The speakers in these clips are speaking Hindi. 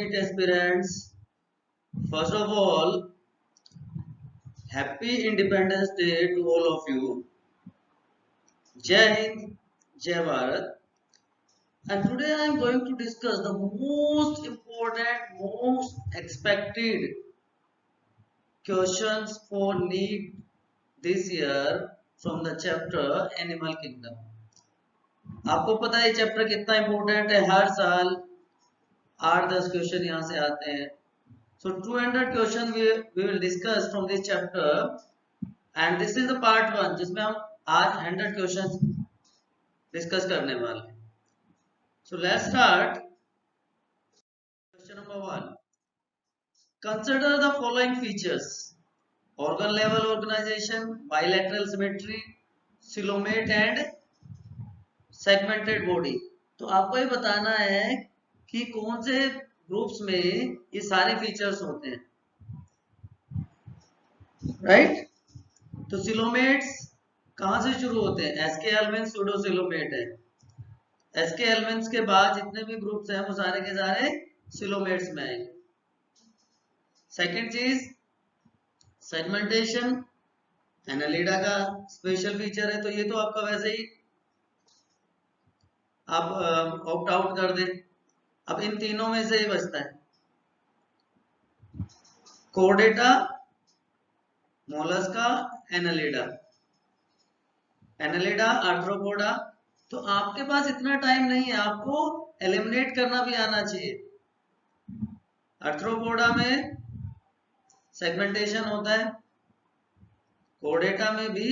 NEET aspirants, first of all, happy Independence Day to all of you. Jai Hind, Jai Bharat. And today I am going to discuss the most important, most expected questions for NEET this year from the chapter Animal Kingdom. आपको पता है चैप्टर कितना इंपॉर्टेंट है, हर साल 8-10 क्वेश्चन यहाँ से आते हैं. So 200 question we will discuss from this chapter and this is the part 1 जिसमें हम आज 100 questions discuss करने वाले हैं. So let's start. Question number 1. Consider the following features: organ level organization, bilateral symmetry, coelomate and segmented body. तो आपको ये बताना है कि कौन से ग्रुप्स में ये सारे फीचर्स होते हैं, राइट? तो सिलोमेट्स कहां से शुरू होते हैं? एसके एलिमेंट्स सूडोसिलोमेट है. एसके एलिमेंट्स के बाद जितने भी ग्रुप्स हैं वो सारे के सारे सिलोमेट्स में आएंगे. सेकंड चीज सेगमेंटेशन, एनालिडा का स्पेशल फीचर है, तो ये तो आपका वैसे ही आप ऑप्ट आउट कर दे. अब इन तीनों में से ही बचता है Chordata, Mollusca, Annelida. Annelida, arthropoda. तो आपके पास इतना टाइम नहीं है, आपको एलिमिनेट करना भी आना चाहिए. आर्थ्रोपोडा में सेगमेंटेशन होता है, कोर्डेटा में भी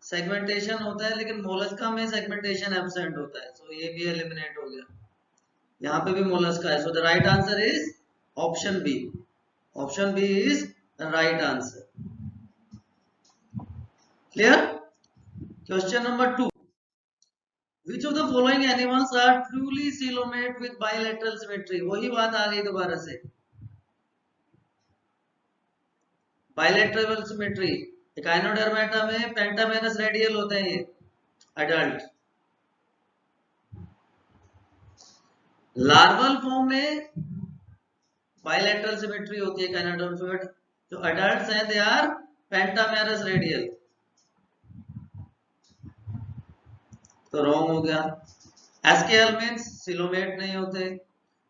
सेगमेंटेशन होता है, लेकिन मोलस्का में सेगमेंटेशन एब्सेंट होता है. सो ये भी एलिमिनेट हो गया. यहाँ पे भी मोलस्का है. So the right answer is option B. Option B is the right answer. Clear? Question number 2. Which of the following animals are truly coelomate with bilateral symmetry? वही बात आ गई दोबारा से. Bilateral symmetry. एकाइनोडर्मेटा में पेंटामेरस रेडियल होते हैं ये अडल्ट. लार्वल फॉर्म में बायलैटरल सिमेट्री होती है एकाइनोडर्मेटा. जो अडल्ट्स हैं दे आर पेंटामेरस रेडियल. तो रॉन्ग हो गया. एसकेएल मींस सिलोमेट नहीं होते,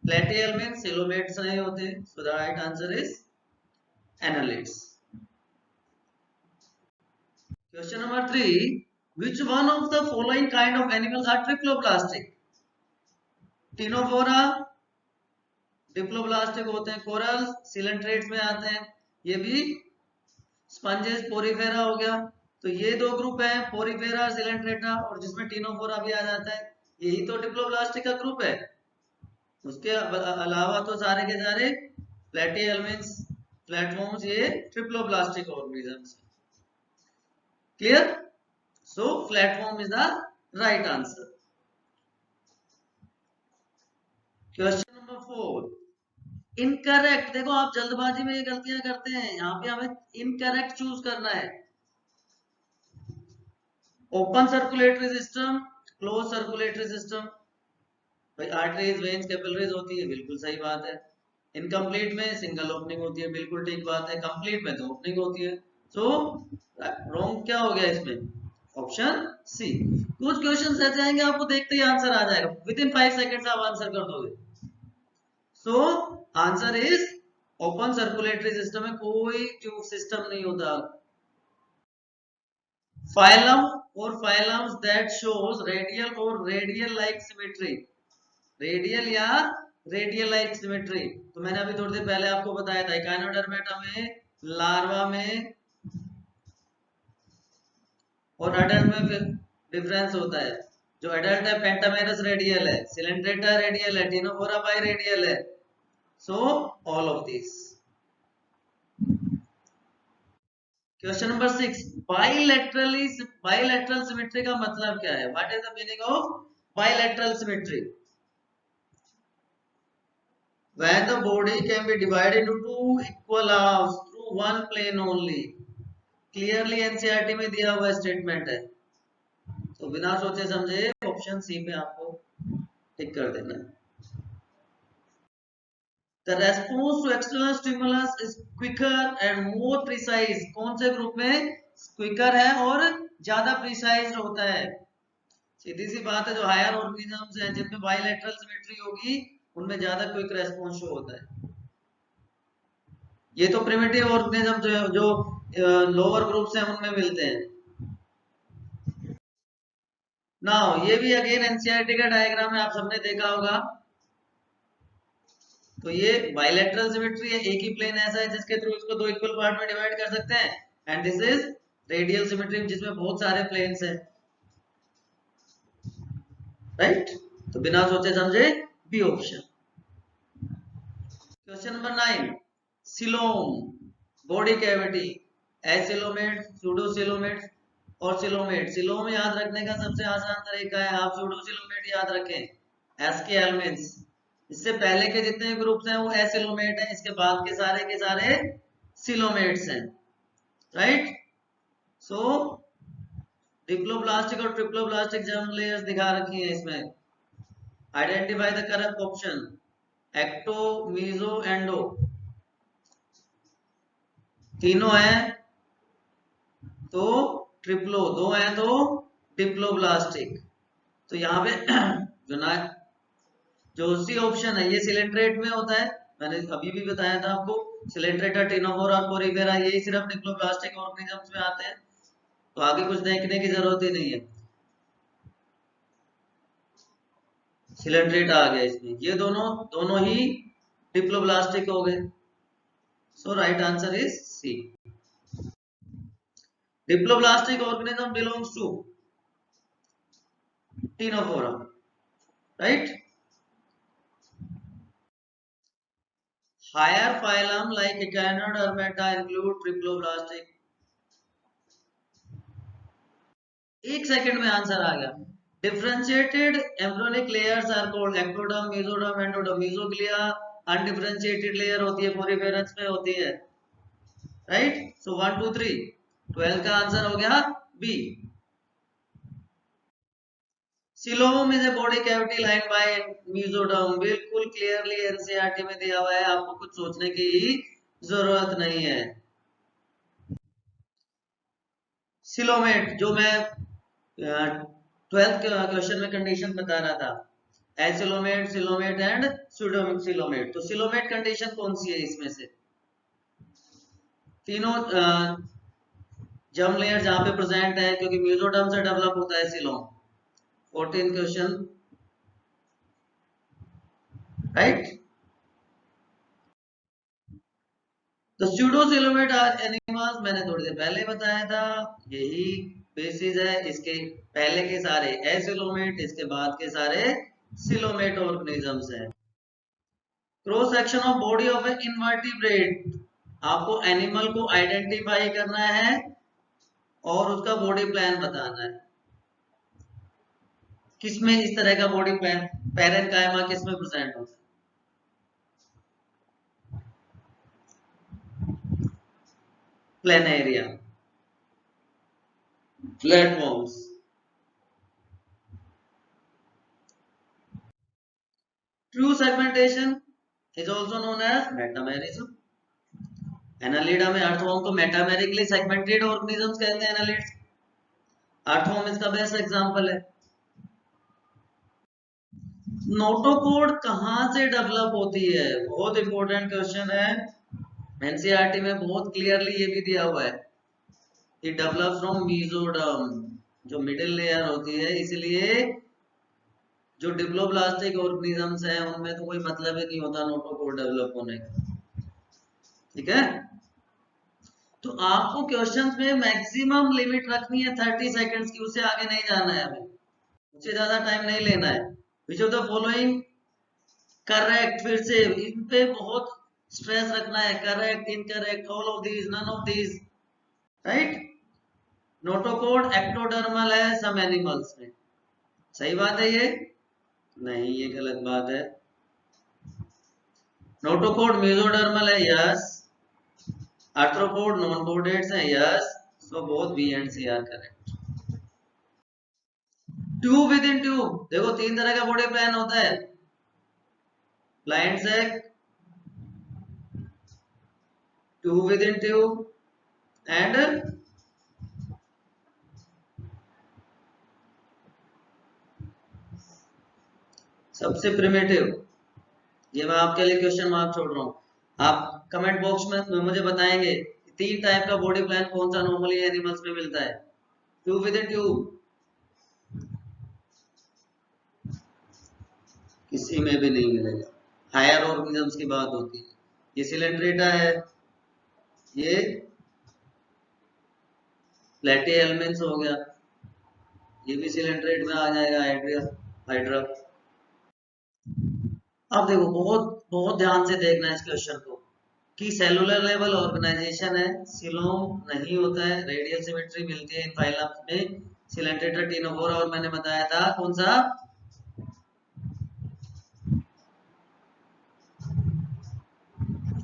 प्लेटियल मींस सिलोमेट्स नहीं होते. सो the right answer is annelids. Question number 3. Which one of the following kind of animals are triploblastic? Ctenophora diploblastic होते हैं. कोरल सिलेंट्रेट्स में आते हैं. ये भी स्पंजेस पोरीफेरा हो गया. तो ये दो ग्रुप हैं, पोरीफेरा सिलेंट्रेटा, और जिसमें टिनोफोरा भी आ जाता है. यही तो डिप्लोब्लास्टिक का ग्रुप है. उसके अलावा तो सारे के सारे प्लेटिहेल्मिन्स, प्लेटफॉर्म्स, ये triploblastic organisms. Clear? So platform is the right answer. Question number 4. Incorrect. देखो आप जल्दबाजी में ये गलतियां करते हैं. यहाँ पे हमें incorrect चूज करना है. Open circulatory system, close circulatory system. भाई आर्टरीज, वेन्स, कैपिलरीज होती है, बिल्कुल सही बात है. इनकम्प्लीट में सिंगल ओपनिंग होती है, बिल्कुल ठीक बात है. कंप्लीट में तो ओपनिंग होती है. सो रॉन्ग क्या हो गया इसमें? Option C. कुछ क्वेश्चंस ऐसे आएंगे आपको देखते ही आंसर आ जाएगा, विद इन 5 सेकंड्स आप आंसर कर दोगे. So answer is open circulatory system में कोई ट्यूब सिस्टम नहीं होता. फाइलम और फाइलम्स दैट शोज रेडियल और रेडियल लाइक सिमेट्री. रेडियल या रेडियल लाइक सिमेट्री. तो मैंने अभी थोड़ी देर पहले आपको बताया था एकाइनोडर्मेटा में, लार्वा में और अडल्ट में फिर डिफरेंस होता है. जो अडल्ट है पेंटामेरस रेडियल है, सिलेंट्रेटा रेडियल है, टिनोफोरा बाई रेडियल है. सो all of this. Question number 6. Bilateral symmetry का मतलब क्या है? What is the meaning of bilateral symmetry? When the body can be divided into two equal halves through one plane only. Clearly NCERT में दिया हुआ स्टेटमेंट है. तो बिना सोचे समझे ऑप्शन सी पे आपको टिक कर देना है. The response to external stimulus is quicker and more precise. कौन से ग्रुप में क्विकर है और ज्यादा प्रिसाइज होता है? सीधी सी बात है, जो हायर ऑर्गेनिजम्स हैं जिनमें बायलैटरल सिमेट्री होगी उनमें ज्यादा क्विक रेस्पॉन्स शो होता है। ये तो प्रिमिटिव ऑर्गेनिज्म जो लोअर ग्रुप्स हैं उनमें मिलते हैं। नाउ ये भी अगेन एनसीईआरटी का डायग्राम में आप सबने देखा होगा। तो ये बायलैटरल सिमेट्री है, एक ही प्लेन ऐसा है जिसके थ्रू इसको दो इक्वल पार्ट में डिवाइड कर सकते हैं। And this is radial symmetry जिसमें बहुत सारे प्लेन्स हैं, राइट? तो बिना सोचे समझे B option. Question number 9, coelom body cavity, acoelomate, pseudocoelomate और सिलोमेट। सिलोम याद रखने का सबसे आसान तरीका है, आप सूडोसिलोमेट याद रखें। एसके एलिमेंट्स, इससे पहले के जितने ग्रुप्स हैं वो एसिलोमेट हैं, इसके बाद के सारे सिलोमेट्स हैं, राइट? सो डिप्लोब्लास्टिक और ट्रिप्लोब्लास्टिक जर्म लेयर्स दिखा रखी है इसमें। Identify the correct option. Ecto, meso, endo, तीनों हैं तो ट्रिप्लो, दो हैं तो डिप्लोब्लास्टिक। तो यहाँ पे जो सी ऑप्शन है ये सिलेंट्रेट में होता है, मैंने अभी भी बताया था आपको। सिलेंट्रेटा, टिनोफोरा, कोरीफेरा यही सिर्फ डिप्लोब्लास्टिक ऑर्गेनिजम्स में आते हैं, तो आगे कुछ देखने की जरूरत ही नहीं है। सिलेंट्रेट आ गया इसमें, ये दोनों ही डिप्लोब्लास्टिक हो गए। So right answer is C. Diploblastic organism belongs to Ctenophora, right? Higher phylum like Echinodermata include triploblastic। एक सेकंड में आंसर आ गया। Differentiated embryonic layers are called ectoderm, mesoderm, endoderm. Mesoglea undifferentiated layer होती है, कोरिफेरस में होती है, राइट? सो 1 2 3 12 का आंसर हो गया B. Coelom is a body cavity lined by mesoderm. बिल्कुल क्लियरली एनसीईआरटी में दिया हुआ है, आपको कुछ सोचने की जरूरत नहीं है। सिलोमेट जो मैं 12th क्वेश्चन में कंडीशन बता रहा था, एसिलोमेट, सिलोमेट एंड सूडोसिलोमेट। तो सिलोमेट कंडीशन कौन सी है इसमें से? तीनों जर्म लेयर जहां पे प्रेजेंट है, क्योंकि मेसोडर्म से डेवलप होता है सिलोम। 14th question, right? तो सूडोसिलोमेट आर एनिमल्स, मैंने थोड़ी देर पहले बताया था, यही बेसिस है। इसके पहले के सारे एसिलोमेट, इसके बाद के सारे सिलोमेट ऑर्गेनिजम्स हैं। Cross section of body of A invertebrate, आपको एनिमल को आइडेंटिफाई करना है और उसका बॉडी प्लान बताना है। किसमें इस तरह का बॉडी प्लान, पैरेन्काइमा किसमें प्रेजेंट होता है? Planaria, flatworms. True segmentation is also known as metamerism। Annelida में अर्थवर्म को मेटामेरिकली सेगमेंटेड ऑर्गेनिजम्स कहते हैं, एनालिड्स। अर्थवर्म इसका बेस्ट एग्जांपल है। नोटोकोड कहां से डेवलप होती है? बहुत इंपॉर्टेंट क्वेश्चन है, एनसीईआरटी में बहुत क्लियरली ये भी दिया हुआ है। इट डेवलप्स फ्रॉम मेसोडर्म, जो मिडिल लेयर होती है, इसलिए जो डिप्लोब्लास्टिक ऑर्गेनिजम्स हैं उनमें तो कोई मतलब ही नहीं होता नोटोकोड डेवलप होने का, ठीक है? तो आपको क्वेश्चंस में मैक्सिमम लिमिट रखनी है 30 सेकंड्स की, उससे आगे नहीं जाना है हमें, उससे ज्यादा टाइम नहीं लेना है। Which of the following correct, फिर से इन पे बहुत स्ट्रेस रखना है। Correct, incorrect, all of these, none of these, right? Notochord ectodermal है सम एनिमल्स में, सही बात है ये? नहीं, ये गलत बात है। नोटोकोड मेसोडर्मल है, यस। आर्थ्रोपोड नॉन कोडेट्स हैं, yes. So both B and C are correct. Tube within tube, देखो 3 तरह का बॉडी प्लान होता है। Blind sac, tube within tube and सबसे प्रिमिटिव, ये मैं आपके लिए क्वेश्चन मार्क छोड़ रहा हूँ। आप कमेंट बॉक्स में मुझे बताएंगे 3 टाइप का बॉडी प्लान कौन सा नॉर्मली एनिमल्स में मिलता है। ट्यूब विद इन ट्यूब किसी में भी नहीं मिलेगा, हायर ऑर्गेनिजम्स की बात होती है। ये सिलेंड्रेटा है, ये प्लेटिहेल्मिन्थस हो गया, ये भी सिलेंड्रेट में आ जाएगा, हाइड्रा। अब देखो बहुत बहुत ध्यान से देखना है इस क्वेश्चन को कि सेलुलर लेवल ऑर्गेनाइजेशन है, सिलोम नहीं होता है, रेडियल सिमेट्री मिलती है इन फाइलम्स में, सिलेंड्रेटा टिनोफोरा, और मैंने बताया था कौन सा,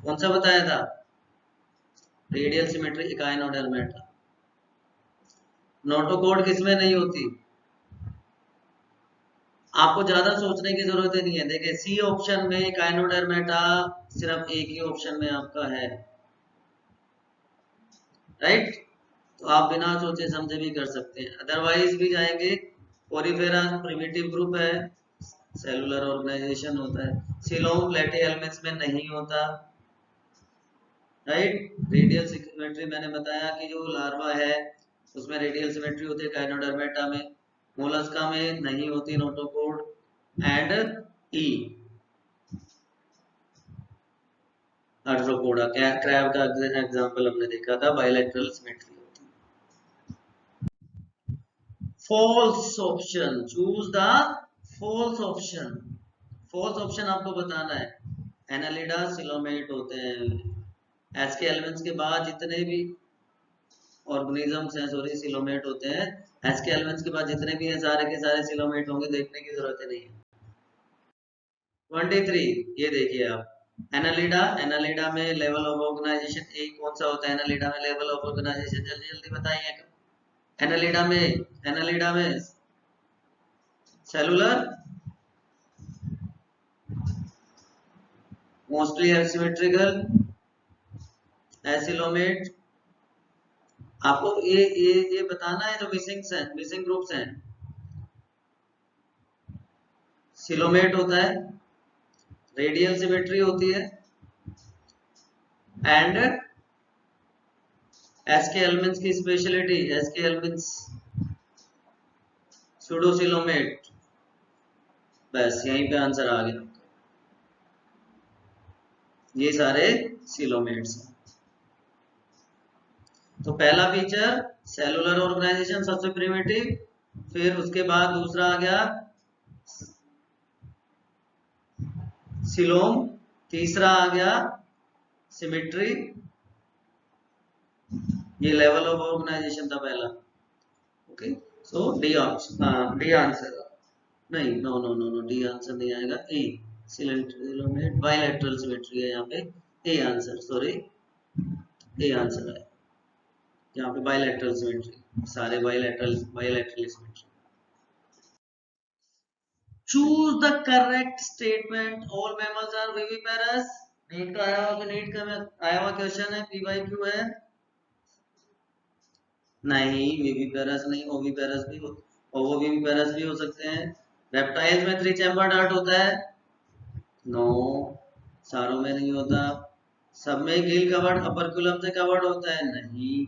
कौन सा बताया था, रेडियल सिमेट्री इकाइनोडर्मेटा। नोटोकोड किसमें नहीं होती, आपको ज्यादा सोचने की जरूरत नहीं है। देखिए सी ऑप्शन में इकाइनोडर्मेटा सिर्फ एक ही ऑप्शन में आपका है, राइट, तो आप बिना सोचे समझे भी कर सकते हैं, अदरवाइज भी जाएंगे। पोरीफेरा प्रिमिटिव ग्रुप है, सेलुलर ऑर्गेनाइजेशन होता है, सिलोम प्लेटिहेल्मिन्थस में नहीं होता, राइट। रेडियल सिमेट्री मैंने बताया कि जो लार्वा है उसमें रेडियल सिमेट्री होती है काइनोडर्मेटा में, मोलस्का में नहीं होती notochord, and E Arthropoda, crab का एग्जांपल हमने देखा था, बायलैटरल सिमेट्री होती है। False option, choose the false option. False option आपको बताना है, एनालिडा सिलोमेट होते हैं, एसके एलिमेंट्स के बाद जितने भी ऑर्गेनिजम्स हैं सॉरी सिलोमेट होते हैं, एसके एलिमेंट्स के बाद जितने भी हैं सारे के सारे सिलोमेट होंगे, देखने की जरूरत नहीं है। 23 ये देखिए आप, एनालिडा, एनालिडा में लेवल ऑफ ऑर्गेनाइजेशन ए कौन सा होता है, एनालिडा में लेवल ऑफ ऑर्गेनाइजेशन जल्दी जल्दी बताइए। एनालिडा में सेलुलर मोस्टली एसिमेट्रिकल एसिलोमेट, आपको ये बताना है जो मिसिंग ग्रुप्स हैं, सिलोमेट होता है, रेडियल सिमेट्री होती है, एंड एसके एलिमेंट्स की स्पेशलिटी, एसके एलिमेंट्स सूडोसिलोमेट, बस यहीं पे आंसर आ गया, ये सारे सिलोमेट्स हैं। तो पहला फीचर सेलुलर ऑर्गेनाइजेशन सबसे प्रिमिटिव, फिर उसके बाद दूसरा आ गया सिलोम, तीसरा आ गया सिमेट्री, ये लेवल ऑफ ऑर्गेनाइजेशन था पहला, ओके। सो डी आंसर नहीं, no no no no, D answer नहीं आएगा, ए सिलोमेट बायलैटरल सिमेट्री है यहाँ पे, A answer, sorry A answer है यहाँ पे, बायलैटरल सिमेट्री, सारे bilateral symmetry. Choose the correct statement, all mammals are viviparous, NEET का आया हुआ, नीट का आया हुआ क्वेश्चन है, पीवाईक्यू है, नहीं विविपेरस नहीं, ओविपेरस भी हो, ओविपेरस भी हो सकते हैं। रेप्टाइल्स में 3 चैम्बर डार्ट होता है, नो, सारों में नहीं होता। सब में गिल कवर्ड अपरकुलम से कवर्ड होता है, नहीं,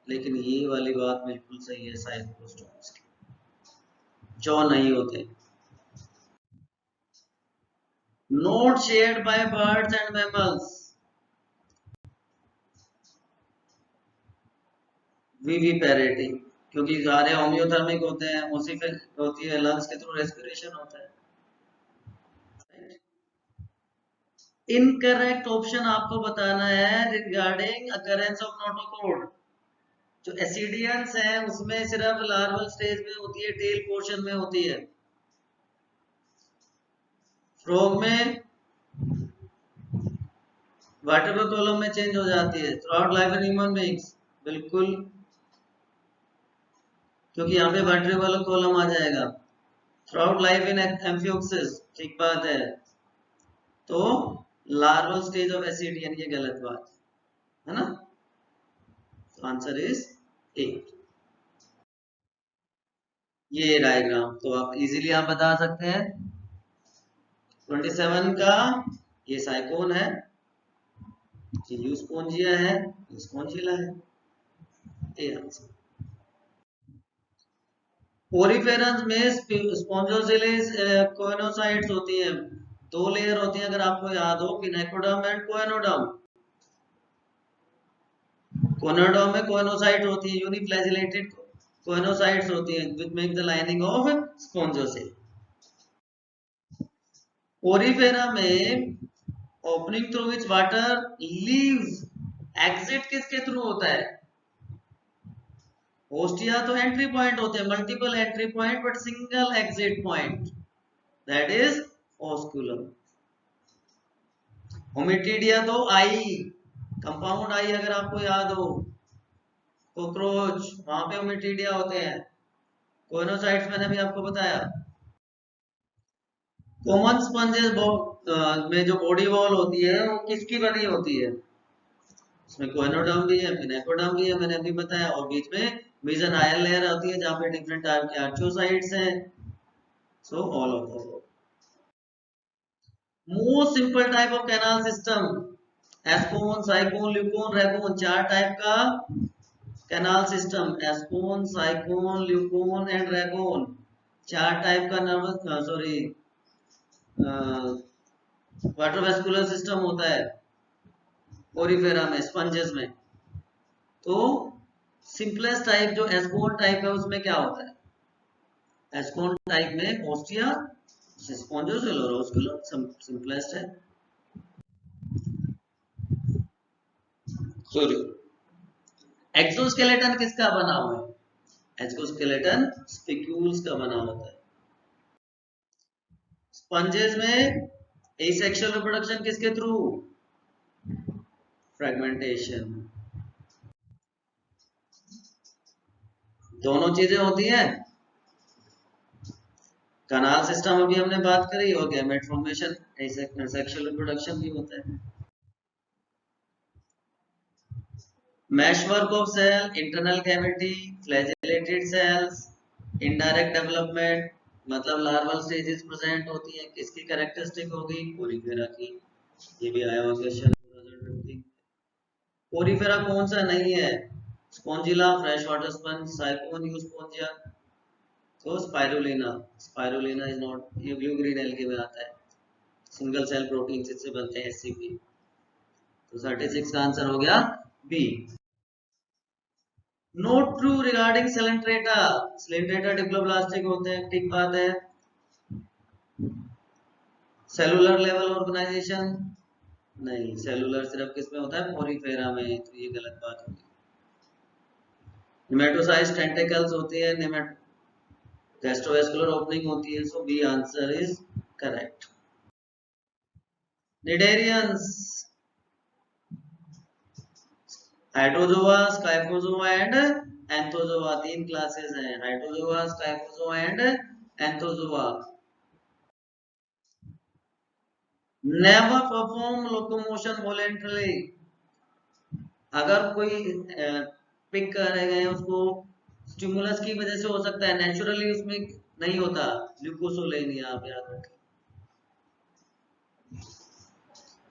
लेकिन ये वाली बात बिल्कुल सही है साइक्लोस्टोम्स की, जो नहीं होते। Not shared by birds and mammals, viviparity, क्योंकि सारे होम्योथर्मिक होते हैं, उसी पे होती है, लंग्स के थ्रू रेस्पिरेशन होता है। इनकरेक्ट ऑप्शन आपको बताना है रिगार्डिंग अकरेंस ऑफ नोटोकोड। जो एसिडियंस है उसमें सिर्फ लार्वल स्टेज में होती है, टेल पोर्शन में होती है, फ्रॉग में वर्टेब्रल कॉलम में चेंज हो जाती है, throughout life in human beings, बिल्कुल, क्योंकि यहाँ पे वर्टेब्रल कॉलम आ जाएगा, थ्रूआउट लाइफ इन एम्फियोक्सिस, ठीक बात है, तो लार्वल स्टेज ऑफ एसिडियन, ये गलत बात, है ना? Answer is 8। ये डायग्राम तो आप इजीली आप बता सकते हैं 27 का ये साइकोन है, ये यूस्पोंजिया है, यूस्पोंजिला है, ये आंसर। पोरिफेरस में स्पॉन्जोजिलिस कोइनोसाइट्स होती हैं, 2 लेयर होती हैं, अगर आपको याद हो, पिनेकोडर्म एंड कोएनोडर्म। कोएनोडर्म में कोइनोसाइट होती है, यूनिफ्लैजिलेटेड कोइनोसाइट्स होती हैं which make the lining of spongocoel. Porifera में opening through which water leaves, exit किसके थ्रू होता है? ओस्टिया तो एंट्री पॉइंट होते हैं, multiple entry point but single exit point, that is osculum. Ommatidia तो आई, कंपाउंड आई अगर आपको याद हो, कॉकरोच वहां पे ओमिटिडिया होते हैं। कोइनोसाइट्स मैंने भी आपको बताया। कॉमन स्पंजेस में जो बॉडी वॉल होती है वो किसकी बनी होती है? उसमें कोइनोडर्म भी है, पिनेकोडर्म भी है, मैंने अभी बताया, और बीच में मेसोनाइल लेयर होती है जहां पे डिफरेंट टाइप के आर्चोसाइट्स हैं। So all of those. Most simple type of canal system, ascon, sycon, leucon, rhagon, 4 type का canal system, ascon, sycon, leucon and rhagon, 4 type का नर्वस सॉरी वाटरवेस्कुलर सिस्टम होता है पोरिफेरा में, स्पंजेस में। तो सिंपलेस्ट टाइप जो एस्कोन टाइप है उसमें क्या होता है? एस्कोन टाइप में ओस्टिया, स्पॉन्जोसिल और ओस्कुलर सिंपलेस्ट है। सॉरी, एक्सोस्केलेटन किसका बना हुआ है? एक्सोस्केलेटन स्पिक्यूल्स का बना होता है। स्पंजेस में एसेक्सुअल रिप्रोडक्शन किसके थ्रू? फ्रेगमेंटेशन। दोनों चीजें होती हैं। कनाल सिस्टम अभी हमने बात करी, और गैमेट फॉर्मेशन, एसेक्सुअल रिप्रोडक्शन भी होता है। Meshwork of cell, internal cavity, flagellated cells, indirect development, मतलब लार्वल स्टेजेस प्रेजेंट होती है, किसकी कैरेक्टरिस्टिक होगी? पोरिफेरा की। ये भी आया हुआ क्वेश्चन 2020। पोरिफेरा कौन सा नहीं है? Spongilla, fresh water sponge, Sycon, Euspongia, तो स्पाइरुलिना। स्पाइरुलिना इज नॉट, ये ब्लू ग्रीन एल्गी में आता है, सिंगल सेल प्रोटीन जिससे बनते हैं एससीपी। तो 36 का आंसर हो गया B. Not true regarding Coelenterata, Coelenterata diploblastic होते हैं, ठीक बात है। सेलुलर लेवल ऑर्गेनाइजेशन नहीं, सेलुलर सिर्फ किसमें होता है? पोरिफेरा में, तो ये गलत बात होगी। निमेटोसाइट्स टेंटिकल्स होती है, गैस्ट्रोवेस्कुलर ओपनिंग होती है, so B answer is correct. Cnidarians, Hydrozoa, Scyphozoa and Anthozoa, 3 classes हैं, Hydrozoa, Scyphozoa and Anthozoa. Never perform locomotion voluntarily, अगर कोई पिक कर रहे हैं उसको स्टिमुलस की वजह से हो सकता है, नेचुरली उसमें नहीं होता। ल्यूकोसोलेनिया आप याद रखें।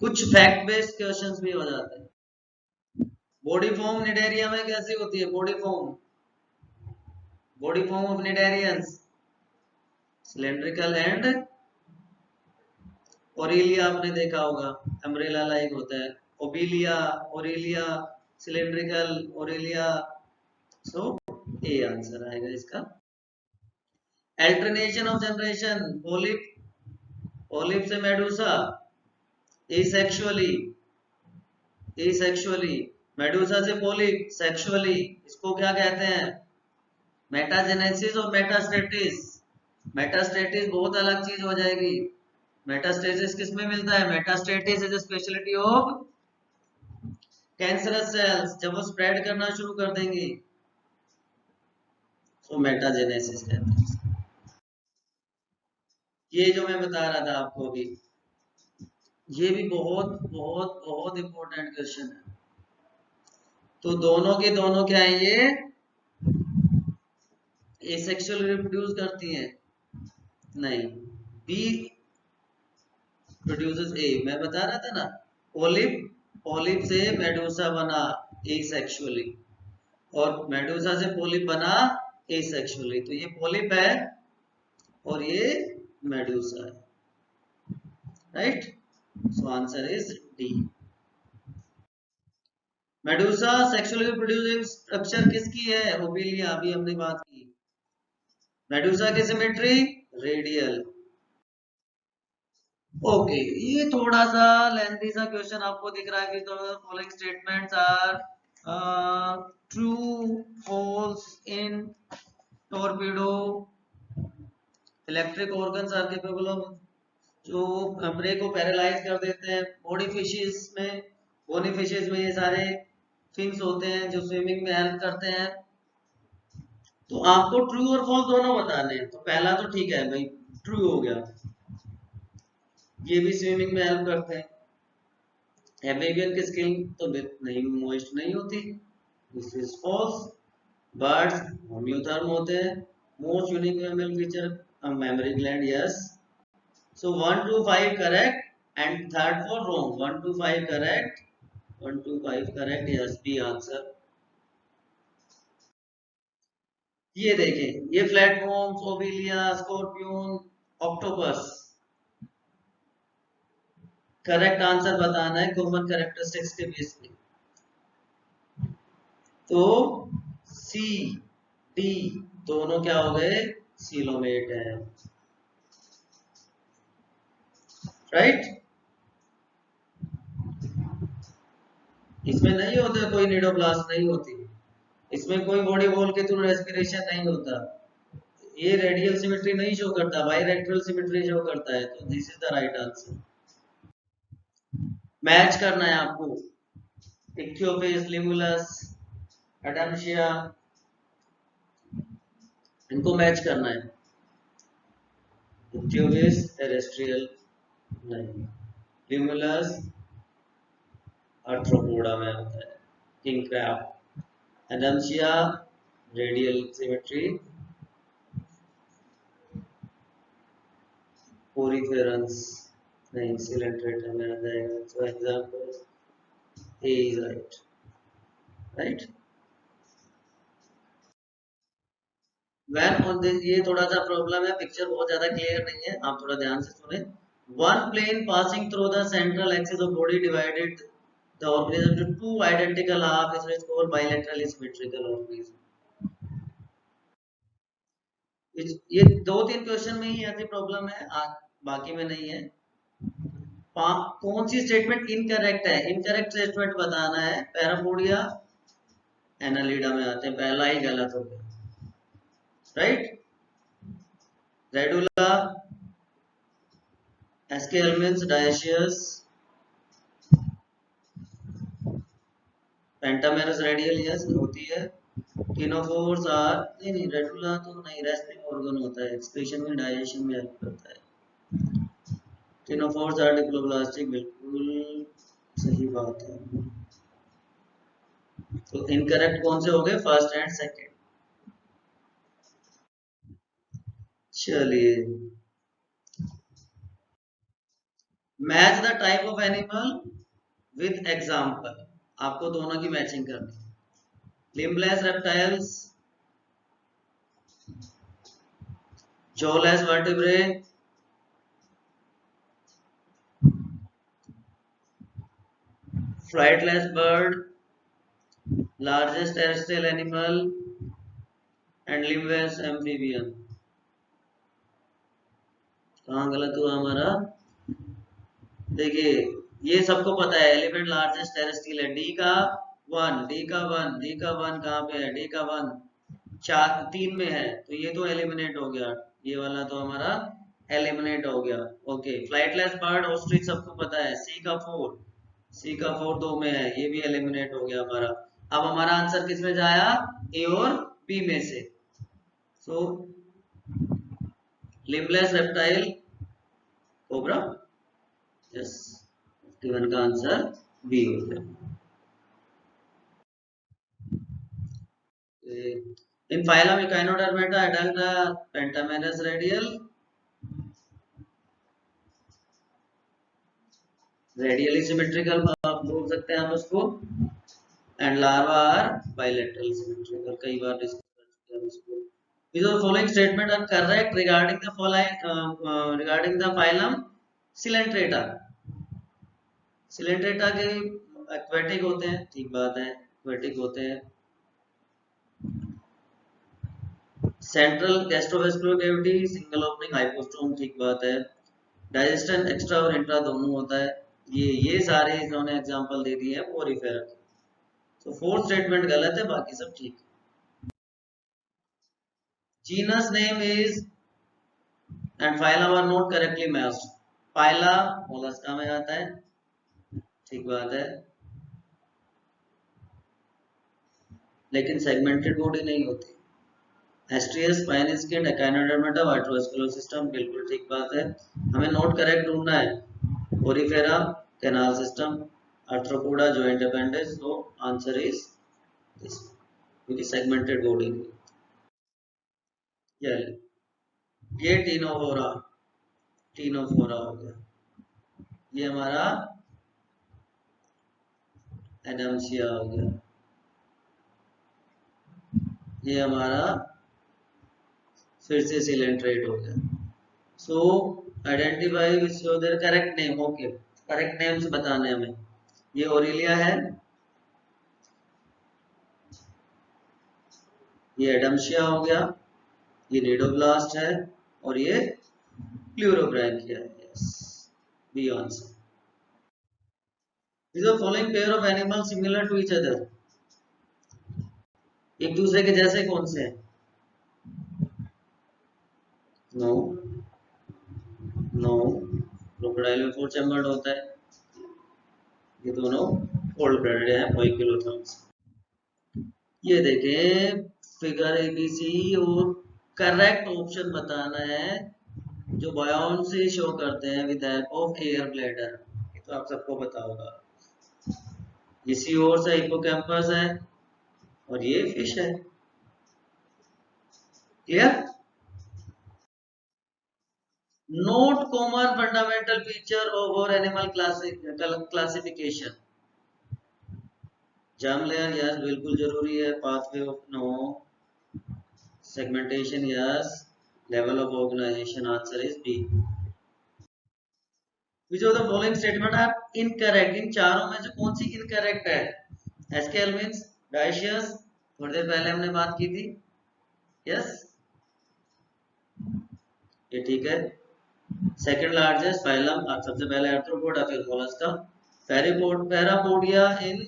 कुछ फैक्ट बेस्ड क्वेश्चंस भी हो जाते हैं। बॉडी फॉर्म निडेरिया में कैसी होती है? Body form of cnidarians cylindrical and Aurelia, आपने देखा होगा, अम्ब्रेला लाइक होता है। Obelia, Aurelia, cylindrical, Aurelia, so A answer आएगा इसका। अल्टरनेशन ऑफ जनरेशन, पोलिप से मेडुसा, एसेक्सुअली, मेडुसा से पोलिप सेक्सुअली, इसको क्या कहते हैं? मेटाजेनेसिस और मेटास्टेटिस। मेटास्टेटिस बहुत अलग चीज हो जाएगी। मेटास्टेटिस किसमें मिलता है? Metastasis is speciality of cancerous cells, जब वो स्प्रेड करना शुरू कर देंगी तो मेटाजेनेसिस कहते हैं। ये जो मैं बता रहा था आपको अभी, ये भी बहुत बहुत बहुत इंपॉर्टेंट क्वेश्चन है। तो दोनों के दोनों क्या है, ये एसेक्सुअल रिप्रोड्यूस करती हैं? नहीं, बी प्रोड्यूसेस ए। मैं बता रहा था ना, पोलिप, पोलिप से मेडूसा बना एसेक्सुअली, और मेडूसा से पोलिप बना एसेक्सुअली। तो ये पोलिप है और ये मेडूसा है, right? So answer is D. Medusa sexually reproducing structure किसकी है? ओबिलिया, अभी हमने बात की। मेडूसा की सिमेट्री रेडियल। ओके, ये थोड़ा सा लेंथी सा क्वेश्चन आपको दिख रहा है कि following statements are true false in torpedo. Electric organs are capable of, जो कमरे को पैरालाइज कर देते हैं। बॉडी फिशेस में, बोनी फिशेस में ये सारे फिन्स होते हैं जो स्विमिंग में हेल्प करते हैं। तो आपको ट्रू और फॉल्स दोनों बताने हैं। तो पहला तो ठीक है भाई, ट्रू हो गया, ये भी स्विमिंग में हेल्प करते हैं। एम्फीबियन की स्किन तो नहीं, मॉइस्ट नहीं होती, this is false. Birds homeotherm होते हैं। Most unique mammary feature mammary gland, yes. So 1 to 5 correct and third four wrong. 1 to 5 correct, 1 to 5 correct, yes, B answer. ये देखें, ये platforms, Obelia, scorpion, octopus. Correct answer बताना है कॉमन कैरेक्टरिस्टिक्स के बेस पे। तो सी डी दोनों क्या हो गए? सीलोमेट है, राइट? इसमें नहीं होता कोई निडोप्लास्ट, नहीं होती इसमें कोई बॉडी वॉल के थ्रू रेस्पिरेशन नहीं होता। ये रेडियल सिमेट्री नहीं शो करता, बाइलेटरल सिमेट्री शो करता है। तो this is the right answer. Match करना है आपको इक्थियोफेस, लिमुलस, एडम्शिया, इनको मैच करना है। इक्थियोफेस टेरेस्ट्रियल नहीं, लिमुलस आर्थ्रोपोडा में होता है, king crab. Adamsia radial symmetry, poriferans नहीं, सिलेंट्रेटा में आ जाएगा। So example A is right, right. When on this, ये थोड़ा सा प्रॉब्लम है, पिक्चर बहुत ज्यादा क्लियर नहीं है, आप थोड़ा ध्यान से सुने। One plane passing through the central axis of body divided the organism to two identical half is called bilaterally symmetrical organism. ये दो तीन क्वेश्चन में ही ऐसी प्रॉब्लम है, बाकी में नहीं है। कौन सी स्टेटमेंट इनकरेक्ट है? इनकरेक्ट स्टेटमेंट बताना है। पैरापोडिया एनालिडा में आते हैं, पहला ही गलत हो गया, right? Radula, Aschelminthes, dioecious, pentamerous radial, yes होती है। टिनोफोर्स आर नहीं, रेडुला तो नहीं, रेस्पिंग ऑर्गन होता है, एक्सक्रीशन में, डाइजेशन में हेल्प करता है। टिनोफोर्स आर डिप्लोब्लास्टिक, बिल्कुल सही बात है। तो इनकरेक्ट कौन से हो गए? First and second. चलिए, match the type of animal with example. आपको दोनों की मैचिंग करनी है। Limbless reptiles, jawless vertebrae, flightless bird, largest terrestrial animal and limbless amphibian. कहाँ गलत हुआ हमारा? देखिए, ये सबको पता है, एलिफेंट लार्जेस्ट टेरेस्ट्रियल है। डी का वन, डी का वन, डी का वन कहाँ पे है? डी का वन 4 3 में है, तो ये तो एलिमिनेट हो गया, ये वाला तो हमारा एलिमिनेट हो गया। ओके, फ्लाइटलेस बर्ड ऑस्ट्रिच सबको पता है। सी का 4, सी का 4 2 में है, ये भी एलिमिनेट हो गया हमारा। अब हमारा आंसर किस में जाया? ए और बी में से। So limbless reptile cobra, yes, given का आंसर बी हो गया। circulatory. In phylum Echinodermata, adult pentamerous radial, radially symmetrical बोल सकते हैं हम उसको, and larva are bilateral symmetrical. कई बार डिस्कस कर चुके हैं उसको. These are following statement are correct regarding the phylum Coelenterata. Coelenterata के aquatic होते हैं, ठीक बात है, aquatic होते हैं. Central gastrovascular cavity, single opening hypostome, ठीक बात है. डाइजेस्टन एक्स्ट्रा और इंट्रा दोनों होता है. ये सारे इन्होंने एग्जांपल दे दिए हैं पोरिफेरा के. तो फोर्थ स्टेटमेंट गलत है, बाकी सब ठीक है. Genus name is and phylum are not correctly matched. Pila Mollusca में आता है, ठीक बात है, लेकिन सेगमेंटेड बॉडी नहीं होती. एस्ट्रियस, फाइन स्किन, एकाइनोडर्मेटा, वाइट्रोवेस्कुलर सिस्टम, बिल्कुल ठीक बात है. हमें नोट करेक्ट ढूंढना है. Porifera, canal system, arthropoda, joint appendage. तो आंसर इज दिस, क्योंकि सेगमेंटेड बॉडी नहीं. ये टीनोफोरा हो गया. ये हमारा एडम्सिया हो गया. ये हमारा फिर से सिलेंट्रेट हो गया. So identify which your there correct name. Okay, correct names बताने हमें. ये ओरिलिया है, ये एडम्सिया हो गया, ये निडोब्लास्ट है, और ये प्लूरोब्रैंकिया है. Yes, B answer. These are following pair of animals similar to each other. एक दूसरे के जैसे कौन से हैं? नो, क्रोकोडाइल में 4 चैम्बर्ड होता है. ये दोनों फोल्ड ब्रेडेड हैं, पोइकिलोथर्म्स. ये देखें फिगर ABC, और करेक्ट ऑप्शन बताना है जो बायोन्सी शो करते हैं with help of air bladder. ये तो आप सबको पता होगा. इसी ओर से हिप्पोकैम्पस है, और ये फिश है. Clear? Not common fundamental feature of और animal classification. Germ layer, yes, बिल्कुल जरूरी है. Pathway of no. Segmentation, yes. Level of organization, answer is B. Which of the following statement are incorrect? इन चारों में से कौन सी इनकरेक्ट है? एस्केल मींस डाइशियस, थोड़ी देर पहले हमने बात की थी. यस, ये ठीक है. सेकंड लार्जेस्ट फाइलम, सबसे पहले आर्थ्रोपोडा, फिर Mollusca. Parapodia in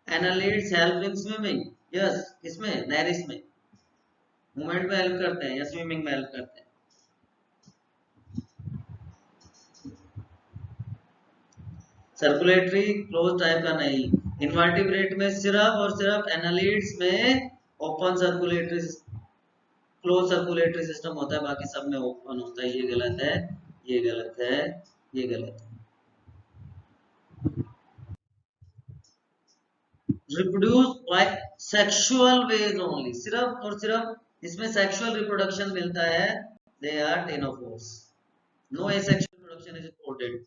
annelids help in swimming. Yes, किसमें? नैरिस में. मूवमेंट में हेल्प करते हैं या स्विमिंग में हेल्प करते हैं? सर्कुलेटरी क्लोज टाइप का नहीं. इनवर्टिब्रेट में सिर्फ और सिर्फ एनालिड्स में open circulatory, close circulatory system होता है, बाकी सब में ओपन होता है. ये गलत है, ये गलत है, ये गलत है. Reproduce by sexual ways only. सिर्फ और सिर्फ इसमें सेक्सुअल रिप्रोडक्शन मिलता है. They are ctenophores. No asexual reproduction is reported.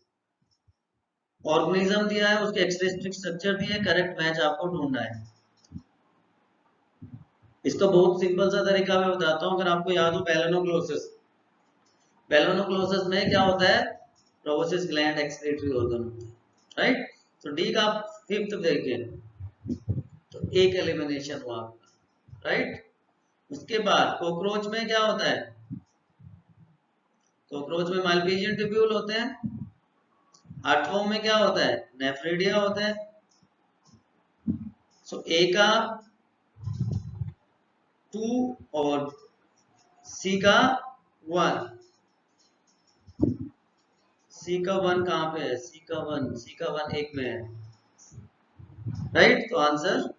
Organism दिया है, उसके एक्सट्रिंसिक स्ट्रक्चर दिए, करेक्ट मैच आपको ढूंढना है. इसको बहुत सिंपल सा तरीका मैं बताता हूं, अगर आपको याद हो. बेलेनोक्लोसिस, बेलेनोक्लोसिस में क्या होता है? प्रोबोसिस ग्लैंड एक्सक्रीटरी ऑर्गन होता है, राइट. तो डी का फिफ्थ देखें तो एक एलिमिनेशन हुआ आपका, राइट. उसके बाद कॉकरोच में क्या होता है? कॉकरोच में मालपीजियन ट्यूब्यूल होते हैं. आठवां में क्या होता है? नेफ्रिडिया होता है. सो ए का 2 और सी का 1. सी का 1 कहां पे है? सी का 1 एक में है, राइट. तो answer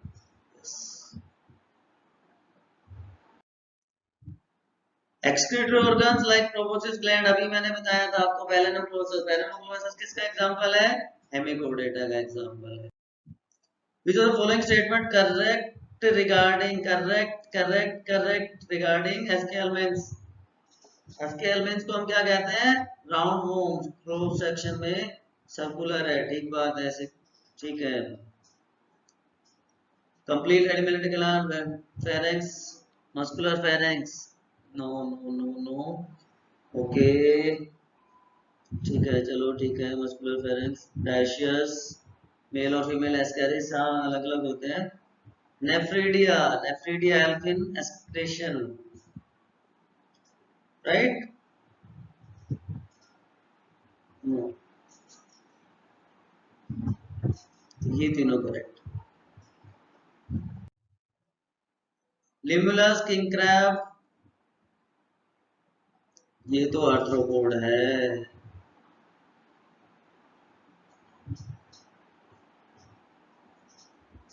excretory organs like proboscis gland. अभी मैंने बताया था आपको बेलेनोक्लोसिस किसका एग्जांपल है? हेमिकोडेटा का एग्जांपल है. Which of the following statement correct regarding correct regarding SK means को हम क्या कहते हैं? राउंड वोम्स, क्रॉस सेक्शन में सर्कुलर है, ठीक बात है, ऐसे ठीक है। Complete alimentary gland, pharynx, muscular pharynx, no no no no, okay ठीक है, चलो ठीक है, मस्कुलर फेरेंक्स, डायशियस, मेल और फीमेल एस्केरिस, हाँ अलग अलग होते हैं। Nephridia, nephridia help in excretion, right? ये तीनों करेक्ट। लिमुलस, किंग क्रैब, ये तो आर्थ्रोपोड है।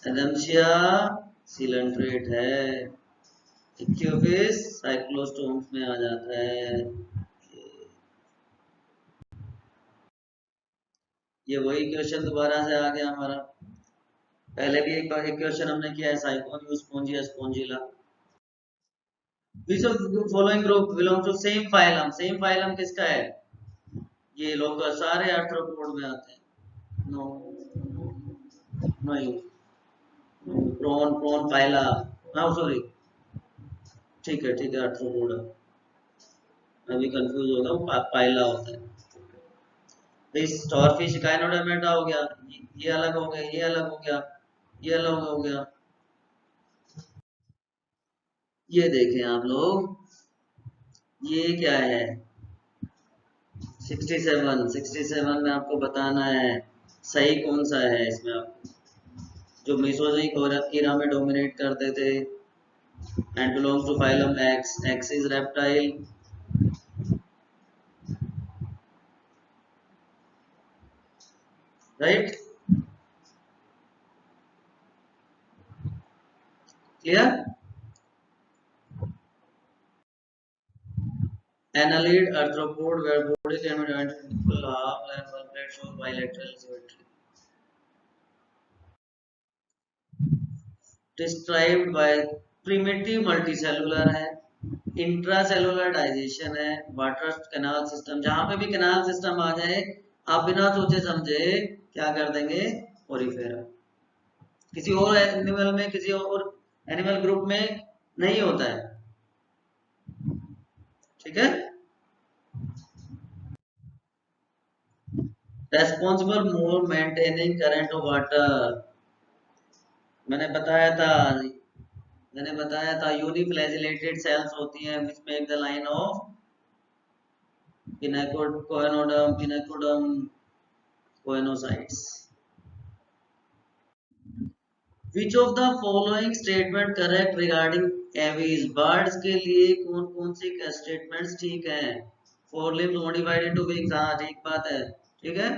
एडम्सिया सिलेंट्रेट है। इक्योफिस साइक्लोस्टोम्स में आ जाता है। ये वही क्वेश्चन दोबारा से आ गया हमारा, पहले भी एक बार एक क्वेश्चन हमने किया है, साइकोनियस Spongia Spongilla. Which of the following group belongs to same phylum? Same phylum किसका है? ये लोग सारे आर्थ्रोपोड में आते हैं। नो नहीं, प्रोन फाइला, हाँ सॉरी, ठीक है आर्थ्रोपोड, अभी कंफ्यूज होगा, वो फाइला होता है। स्टारफिश गायनोडर्मेटा हो गया, ये अलग हो गया, ये अलग हो गया, ये अलग हो गया। ये देखें आप लोग, ये क्या है? 67 में आपको बताना है सही कौन सा है इसमें। आपको जो मेसोजोइक ईरा में डोमिनेट करते थे, and belongs to phylum X, X is reptile, right? Clear? Annelid arthropod where body can be divided into equal half and one plate shows bilateral symmetry. Described by primitive multicellular है, इंट्रासेलुलर डाइजेशन है, वाटर कैनाल सिस्टम, जहां पे भी कैनाल सिस्टम आ जाए आप बिना सोचे समझे क्या कर देंगे? ओरिफेरा। किसी और एनिमल में, किसी और एनिमल ग्रुप में नहीं होता है, ठीक है? Responsible for maintaining current of water, मैंने बताया था यूनिफ्लैजिलेटेड सेल्स होती हैं which make the line of pinacoderm choanocytes. Which of the following statement correct regarding Aves, birds के लिए कौन कौन सी स्टेटमेंट्स ठीक है? Fore limbs modified into wings, हाँ ठीक बात है, ठीक है।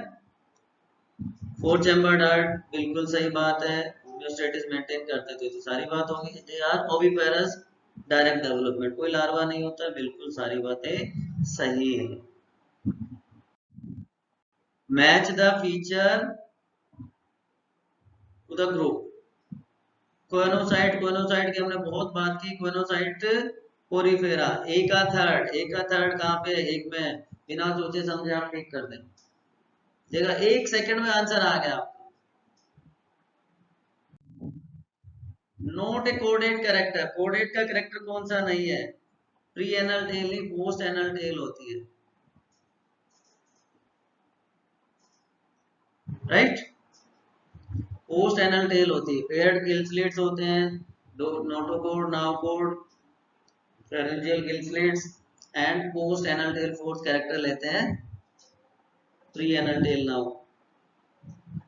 फोर चैम्बर्ड हार्ट, बिल्कुल सही बात है, होमियोस्टेसिस मेंटेन करते थे, तो सारी बात होगी। They are oviparous, direct development, कोई लार्वा नहीं होता, बिल्कुल सारी बातें सही है। Match the feature to the group. Coenocyte की हमने बहुत बात की, कोएनोसाइट पोरीफेरा, एक थर्ड कहाँ पे? एक में, बिना सोचे समझे आप टिक कर दें, देखा 1 सेकंड में आंसर आ गया। नोट ए कोडेड कैरेक्टर, कोडेड का कैरेक्टर कौन सा नहीं है? प्री एनल टेल नहीं, पोस्ट एनल टेल होती है, राइट? पोस्ट एनल टेल होती है, पेयर्ड गिल स्लिट्स होते हैं, notochord, nerve cord, pharyngeal gill slits, and post anal tail fourth character लेते हैं प्री एनल टेल नाउ।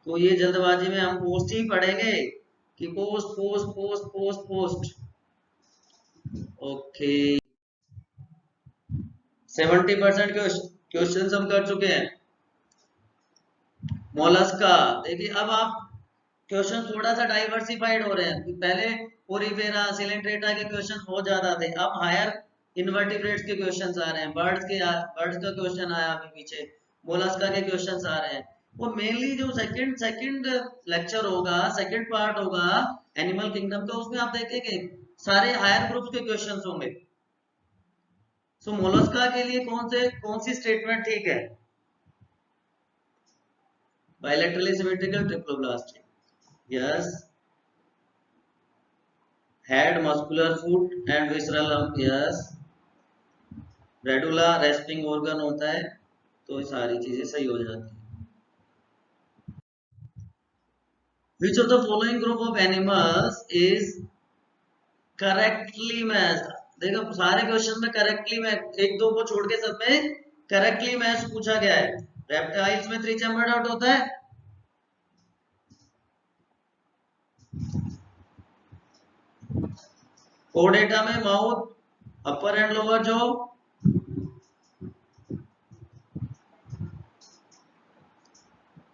तो ये जल्दबाजी में हम पोस्ट ही पढ़ेंगे कि post post post post post, okay. 70% question हम कर चुके हैं। मोलस्का, देखिए अब आप क्वेश्चन थोड़ा सा डाइवर्सिफाइड हो रहे हैं, पहले पोरीफेरा सिलेंट्रेटा के क्वेश्चन बहुत ज्यादा थे, अब हायर इन्वर्टिब्रेट्स के क्वेश्चंस आ रहे हैं, बर्ड्स का क्वेश्चन आया अभी पीछे, मोलस्का के क्वेश्चंस आ रहे हैं, वो मेनली जो सेकंड लेक्चर होगा, सेकंड पार्ट होगा एनिमल किंगडम का, उसमें आप देखेंगे सारे हायर ग्रुप्स के क्वेश्चंस होंगे। सो मोलस्का के लिए कौन सी स्टेटमेंट ठीक है? Bilaterally symmetrical triploblast, yes. Head muscular foot and visceral lump, yes. Radula rasping organ होता है, तो ये सारी चीजें सही हो जाती है। Which of the following group of animals is correctly matched? देखो सारे क्वेश्चन में करेक्टली मैच, एक दो को छोड़ के सब में करेक्टली मैच पूछा गया है। रेप्टाइल्स में 3 चैम्बर्ड हार्ट होता है, कोडेटा में mouth, upper and lower jaw,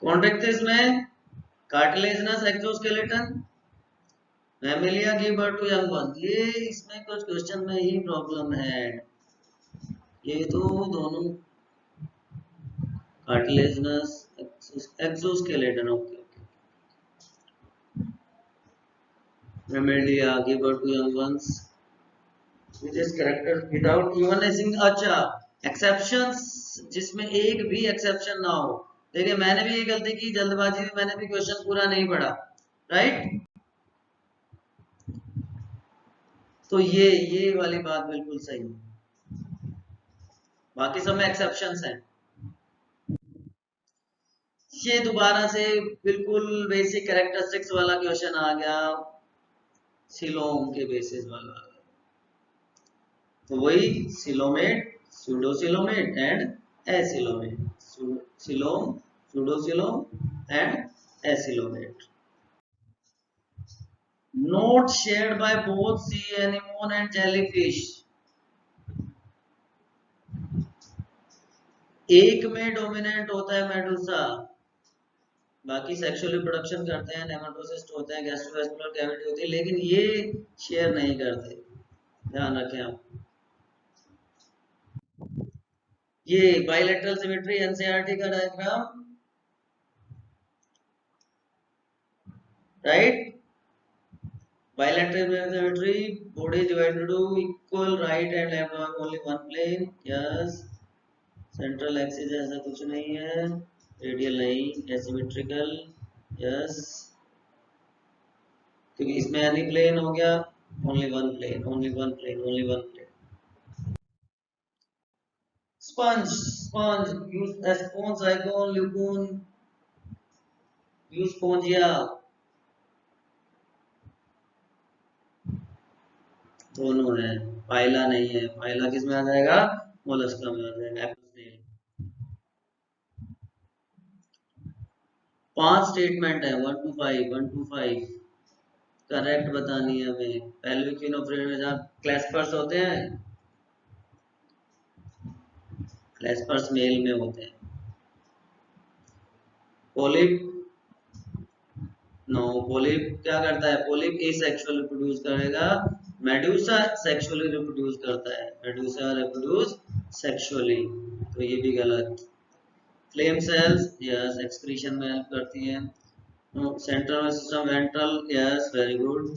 कॉन्ट्रेक्टिस में cartilaginous exoskeleton, Mammalia give birth to young one. ये इसमें कुछ क्वेश्चन में ही प्रॉब्लम है, ये तो दोनों cartilaginous exoskeleton, okay. Mammalia give birth to young ones with this character without even a single, अच्छा exceptions जिसमें एक भी exception ना हो। देखिए मैंने भी ये गलती की, जल्दबाजी में मैंने भी क्वेश्चन पूरा नहीं पढ़ा, राइट। तो ये वाली बात बिल्कुल सही है, बाकी सब में एक्सेप्शंस हैं। ये दोबारा से बिल्कुल बेसिक कैरेक्टरिस्टिक्स वाला क्वेश्चन आ गया, सिलोम के बेसिस वाला। तो वही coelomate, pseudocoelomate and acoelomate, coelom, pseudocoelom and acoelomate. Note shared by both sea anemone and jellyfish. एक में डोमिनेंट होता है मेडुसा, बाकी सेक्सुअल रिप्रोडक्शन करते हैं, नेमाटोसिस्ट होते हैं, गैस्ट्रोवेस्कुलर कैविटी होती है, लेकिन ये शेयर नहीं करते, ध्यान रखें आप। ये बायलैटरल सिमेट्री एनसीईआरटी का diagram, right. Bilateral symmetry, body divided into equal right and left on only one plane, yes. Central axis ऐसा कुछ नहीं है, radial नहीं, asymmetrical, yes. क्योंकि इसमें any plane हो गया, only one plane, only one plane, only one plane. Sponge, use sponge, icon, leucon, use spongia. दोनों है, पाइला नहीं है, पाइला किस में आ जाएगा? मोलस्का में आ जाएगा। 5 स्टेटमेंट है, 1 to 5 करेक्ट बतानी है हमें। पेल्विक फिनोफ्रेट में जहाँ क्लैस्पर्स होते हैं, क्लैस्पर्स मेल में होते हैं। पोलिप, नो, पोलिप क्या करता है? पोलिप एसेक्सुअल रिप्रोड्यूस करेगा, मेडुसा सेक्सुअली रिप्रोड्यूस करता है, मेडुसा रिप्रोड्यूस सेक्सुअली, तो ये भी गलत। फ्लेम सेल्स, यस, एक्सक्रीशन में हेल्प करती है। Central system, ventral, yes, very good.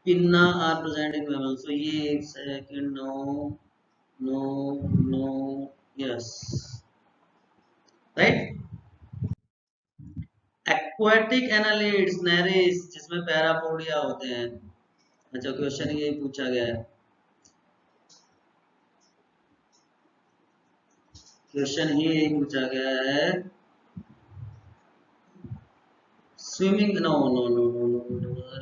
Pinna are present in mammal, so ये एक second, no, yes, right. Aquatic annelids, Nereis, जिसमें पैरापोडिया होते हैं। अच्छा क्वेश्चन यही पूछा गया है, क्वेश्चन ही यही पूछा गया है। Swimming, no,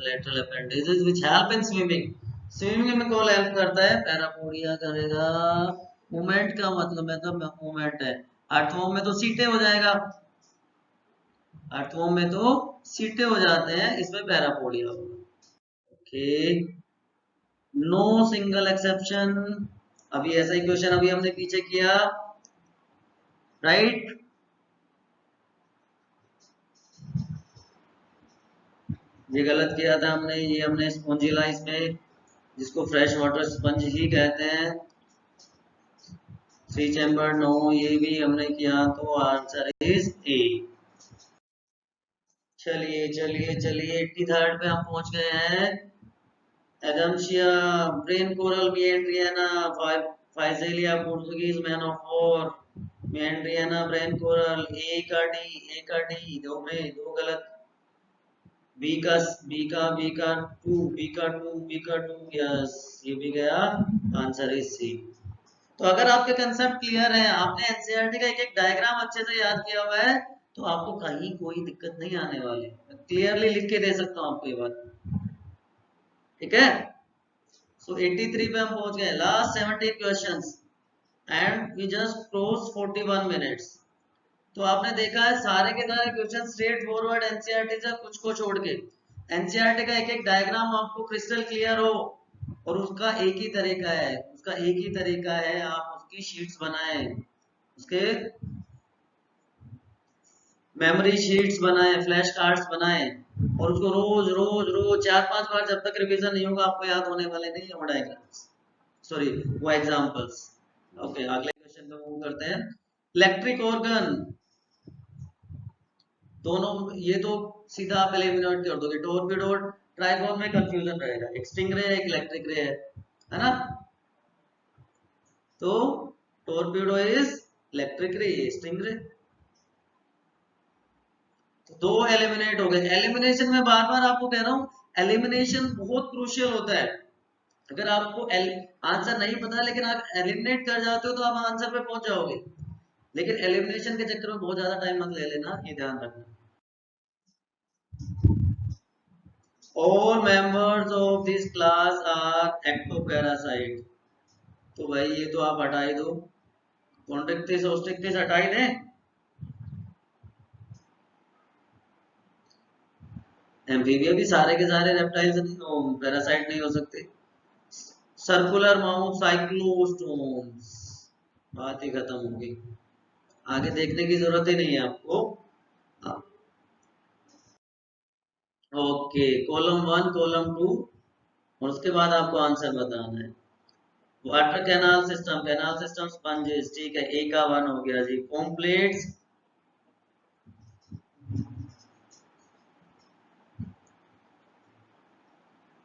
lateral appendages which help in swimming, swimming में कौन हेल्प करता है? पैरापोडिया करेगा। मूवमेंट का मतलब है तो मूवमेंट है। अर्थवॉर्म में तो सीटे हो जाएगा, अर्थवॉर्म में तो सीटे हो जाते हैं, इसमें पैरापोडिया होगा, ओके। नो सिंगल एक्सेप्शन, अभी ऐसा ही क्वेश्चन अभी हमने पीछे किया, राइट। ये गलत किया था हमने, ये हमने स्पॉन्जिला इसमें, जिसको फ्रेश वाटर स्पंज ही कहते हैं, 3 चैम्बर, नो, ये भी हमने किया, तो आंसर इज ए। चलिए चलिए चलिए 83rd पे हम पहुंच गए हैं। Adamsia, brain coral, Meandrina, Physalia, Portuguese man of war, Meandrina, brain coral, A का डी, दो में दो गलत। बी का बी का टू, यस ये भी गया। Answer is C. तो अगर आपके कंसेप्ट क्लियर है, आपने एनसीईआरटी का एक एक डायग्राम अच्छे से याद किया हुआ है, तो आपको कहीं कोई दिक्कत नहीं आने वाली। क्लियरली लिख के दे सकता हूँ आपको ये बात, ठीक है। सो 83 पे हम पहुंच गए, last 17 questions and we just cross 41 minutes. तो आपने देखा है सारे के सारे क्वेश्चन स्ट्रेट फॉरवर्ड एनसीईआरटी से, कुछ को छोड़ के। एनसीईआरटी का एक एक डायग्राम आपको क्रिस्टल क्लियर हो, और उसका एक ही तरीका है, आप उसकी शीट्स बनाएं, उसके मेमोरी शीट्स बनाएं, फ्लैश कार्ड्स बनाएं, और उसको रोज रोज रोज 4-5 बार, जब तक रिवीजन नहीं होगा आपको याद होने वाले नहीं है वो डायग्राम्स, सॉरी वो एग्जांपल्स। ओके, अगले क्वेश्चन पे मूव करते हैं। इलेक्ट्रिक ऑर्गन, दोनों ये तो सीधा आप एलिमिनेट कर दोगे। टॉर्पिडो ट्राइगोन में कंफ्यूजन रहेगा, एक स्टिंग रे है, एक इलेक्ट्रिक रे है ना। तो torpedo is electric ray, sting रे। तो दो एलिमिनेट हो गए। एलिमिनेशन में बार बार आपको कह रहा हूं, एलिमिनेशन बहुत क्रूशियल होता है। अगर आपको आंसर नहीं पता लेकिन आप एलिमिनेट कर जाते हो तो आप आंसर पे पहुंच जाओगे, लेकिन एलिमिनेशन के चक्कर में बहुत ज्यादा टाइम मत ले लेना, ये ध्यान रखना। All members of this class are ectoparasite। तो भाई ये तो आप हटा ही दो, कॉन्ट्रिक्टिस ऑस्ट्रिक्टिस हटा ही दें। एम्फीबिया भी सारे के सारे रेप्टाइल्स नहीं, पैरासाइट नहीं हो सकते। सर्कुलर माउथ साइक्लोस्टोम्स, बात ही खत्म होगी, आगे देखने की जरूरत ही नहीं है आपको। ओके, कॉलम 1 कॉलम 2, और उसके बाद आपको आंसर बताना है। वाटर कैनाल सिस्टम स्पंजेस, ठीक है, ए का 1 हो गया जी। कॉम्प्लेट्स,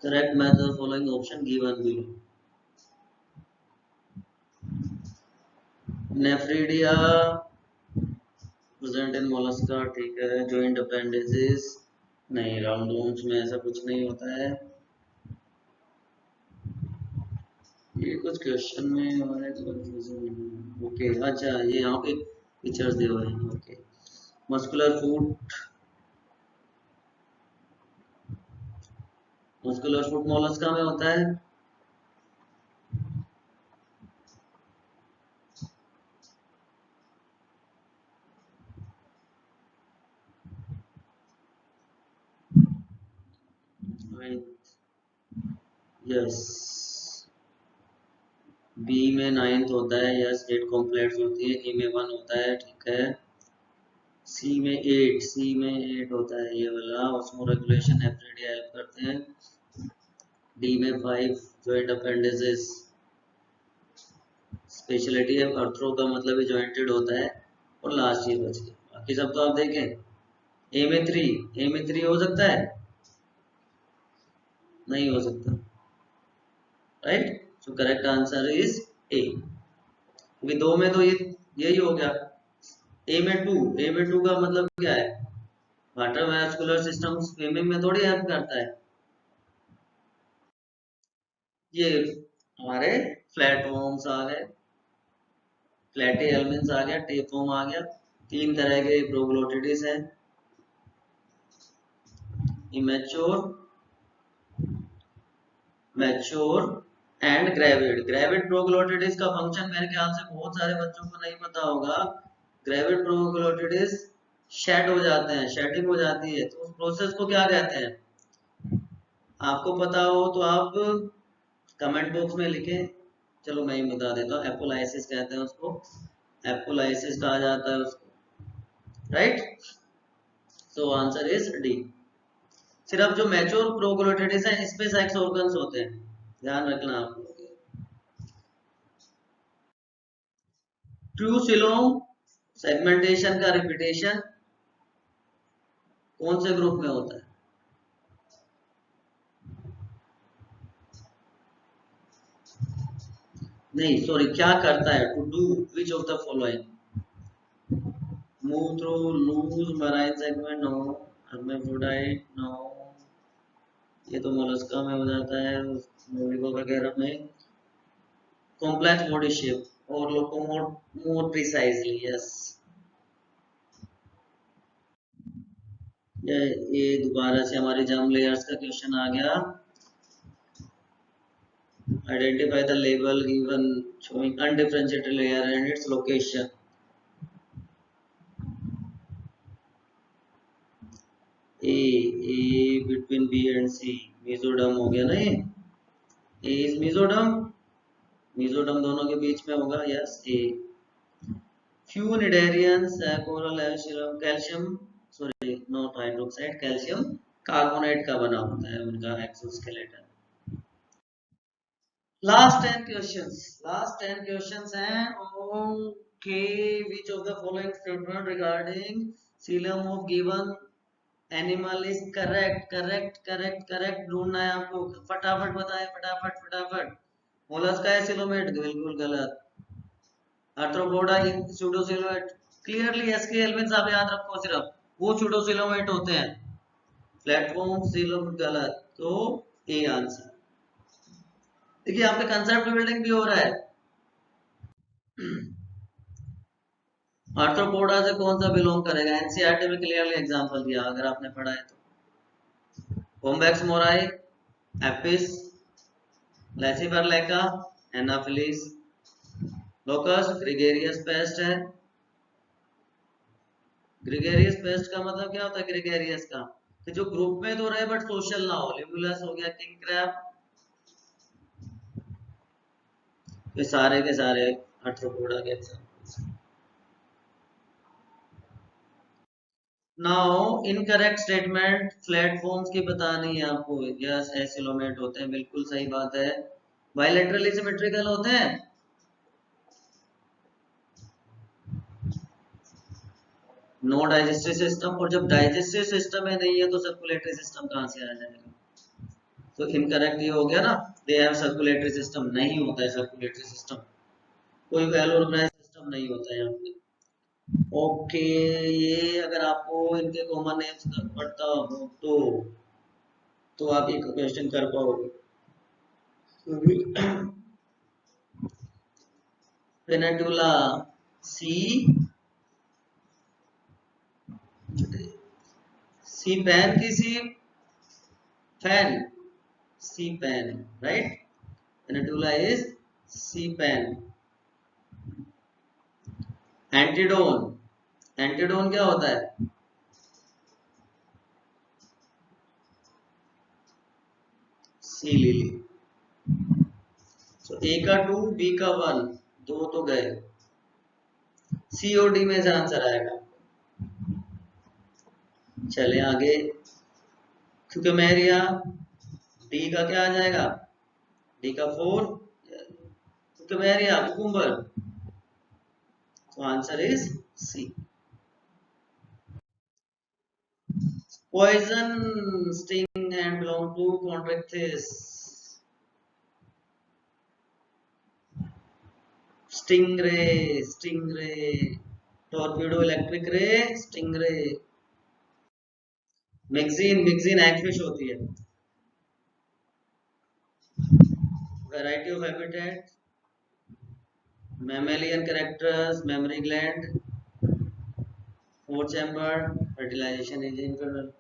correct method following option given below. Nephridia present in Mollusca, ठीक है। जॉइंट अपेंडिसेस, नहीं, राउंडवॉर्म्स में ऐसा कुछ नहीं होता है। ये कुछ क्वेश्चन में हमारे कंफ्यूजन, ओके, अच्छा ये यहाँ पे फीचर्स दिए हुए हैं, ओके। मस्कुलर फूट मोलस्का में होता है। यस, बी में 9th होता है, यस 8 कॉम्प्लेट्स होती है। ए में 1 होता है, ठीक है। सी में 8 होता है, ये वाला उसमें रेगुलेशन एफरेडिया हेल्प करते हैं। डी में 5 जॉइंट अपेंडिसेस, स्पेशलिटी है अर्थरो का मतलब जॉइंटेड होता है। और लास्ट ये बच गया, बाकी सब तो आप देखें। ए में 3 हो सकता है, नहीं हो सकता, right. So correct answer is a, क्योंकि 2 में तो ये यही हो गया। ए में 2 का मतलब क्या है, वाटर वास्कुलर सिस्टम स्विमिंग में थोड़ी हेल्प करता है। ये हमारे फ्लैटवर्म्स आ गए, फ्लैटी एलिमेंट्स आ गया, टेपवर्म आ गया। 3 तरह के प्रोग्लोटिडिस हैं, इमेच्योर, मैच्योर एंड ग्रेविड प्रोग्लोटिडिस का फंक्शन मेरे ख्याल से बहुत सारे बच्चों को नहीं पता होगा। ग्रेविड प्रोग्लोटिडिस शेड हो जाते हैं, शेडिंग हो जाती है, तो उस प्रोसेस को क्या कहते हैं, आपको पता हो तो आप कमेंट बॉक्स में लिखें। चलो मैं ही बता देता हूँ, एपोलाइसिस कहते हैं उसको, एपोलाइसिस कहा जाता है उसको, right. So answer is D. सिर्फ जो मैच्योर प्रोग्लोटिडिस है इसमें सेक्स ऑर्गन्स होते हैं, ध्यान रखना आप लोग। ट्रू सिलोम सेगमेंटेशन का रिपीटेशन, कौन से ग्रुप में होता है? नहीं सॉरी, क्या करता है? To do which of the following? Move through, loose marine segment, no. Hermaphrodite, no. ये तो मोलस्का में हो जाता है, मोलिको वगैरह में। कॉम्प्लेक्स बॉडी शेप और लोकोमोट मोर प्रिसाइजली, यस। ये दोबारा से हमारी जर्म लेयर्स का क्वेश्चन आ गया। Identify the label given showing undifferentiated layer and its location. A between B and C, mesoderm हो गया ना ये। A is mesoderm, mesoderm दोनों के बीच में होगा, yes A। few cnidarians coral calcium, sorry not hydroxide, calcium carbonate का बना होता है उनका एक्सोस्केलेटन। लास्ट 10 क्वेश्चंस हैं। Okay, which of the following statement regarding coelom of given animal is correct ढूंढना है आपको। फटाफट बताएं, फटाफट। मोलस्का है सिलोमेट, बिल्कुल गलत। आर्थ्रोपोडा स्यूडोसिलोमेट, क्लियरली एसकेएल मींस आप याद रखो सिर्फ वो स्यूडोसिलोमेट होते हैं। प्लेटफॉर्म सिलोमेट गलत, तो ए आंसर। देखिए यहाँ पे कंसेप्ट बिल्डिंग भी हो रहा है। आर्थ्रोपोडा से कौन सा बिलोंग करेगा? एनसीईआरटी में क्लियरली एग्जांपल दिया, अगर आपने पढ़ा है तो। Bombyx mori, Apis, Laccifer lacca, Anopheles. Locust gregarious pest है। ग्रेगेरियस पेस्ट का मतलब क्या होता है? ग्रेगेरियस का कि जो ग्रुप में तो रहे बट सोशल ना हो। लिमुलस हो गया, किंग क्रैब, ये सारे के सारे आर्थ्रोपोडा के examples. Now incorrect statement, platforms की बतानी है आपको। यस एसिलोमेट होते हैं, बिल्कुल सही बात है। बायलैटरली सिमेट्रिकल होते हैं। नो डाइजेस्टिव सिस्टम, और जब डाइजेस्टिव सिस्टम में नहीं है तो सर्कुलेटरी सिस्टम कहां से आ जाएगा? तो इनकरेक्ट ये हो गया ना, दे हैव सर्कुलेटरी सिस्टम, नहीं होता है सर्कुलेटरी सिस्टम, कोई वेल ऑर्गेनाइज्ड सिस्टम नहीं होता है यहाँ पे। ओके, ये अगर आपको इनके कॉमन नेम्स पढ़ता हो तो आप ये क्वेश्चन कर पाओगे। पेनिटुला, सी पैन की sea fan, sea pen, right. Pennatula is sea pen. Antedon, Antedon क्या होता है? Sea lily. तो ए का 2, बी का 1, दो तो गए। सी और डी में से आंसर आएगा। चले आगे, क्यूकेमेरिया, डी का क्या आ जाएगा? डी का 4, क्यूकेमेरिया कुकुम्बर, तो answer is C. Poison, sting and belong to Chondrichthyes. Stingray, torpedo electric ray, stingray. Mexine hagfish होती है। Variety of habitat, mammalian characters, mammary gland, 4-chambered, fertilization engine kernel।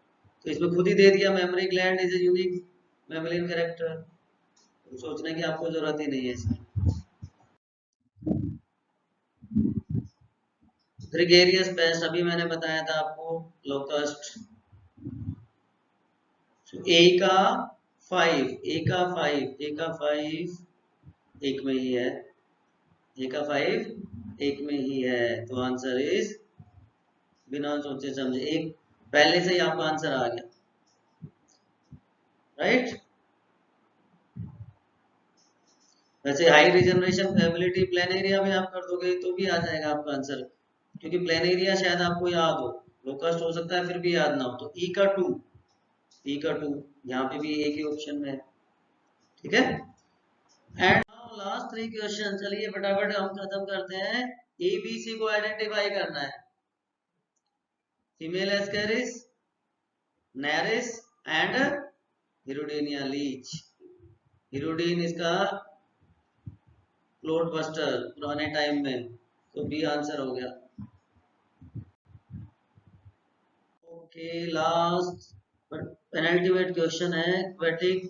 तो इसमें खुद ही दे दिया, memory gland is a unique mammalian character, सोचने की आपको जरूरत ही नहीं है इसमें। ग्रेगेरियस पेस्ट अभी मैंने बताया था आपको, लोकस्ट। ए का 5 एक में ही है, ए का 5 एक में ही है, तो आंसर इज बिना सोचे समझे एक, पहले से ही आपका आंसर आ गया, राइट। वैसे high regeneration ability plain area में आप कर दोगे तो भी आ जाएगा आपका आंसर, क्योंकि प्लेन एरिया शायद आपको याद हो, लो कास्ट हो सकता है फिर भी याद ना हो, तो ई का 2, ई का 2 यहाँ पे भी एक ही ऑप्शन में है, ठीक है। एंड नाउ लास्ट 3 क्वेश्चन, चलिए फटाफट हम खत्म करते हैं। एबीसी को आइडेंटिफाई करना है, female Ascaris, Nereis and Hirudinaria leech. Hirudin इसका क्लोड बस्टर पुराने टाइम में, तो बी आंसर हो गया। ओके, लास्ट पेनल्टीमेट क्वेश्चन है, aquatic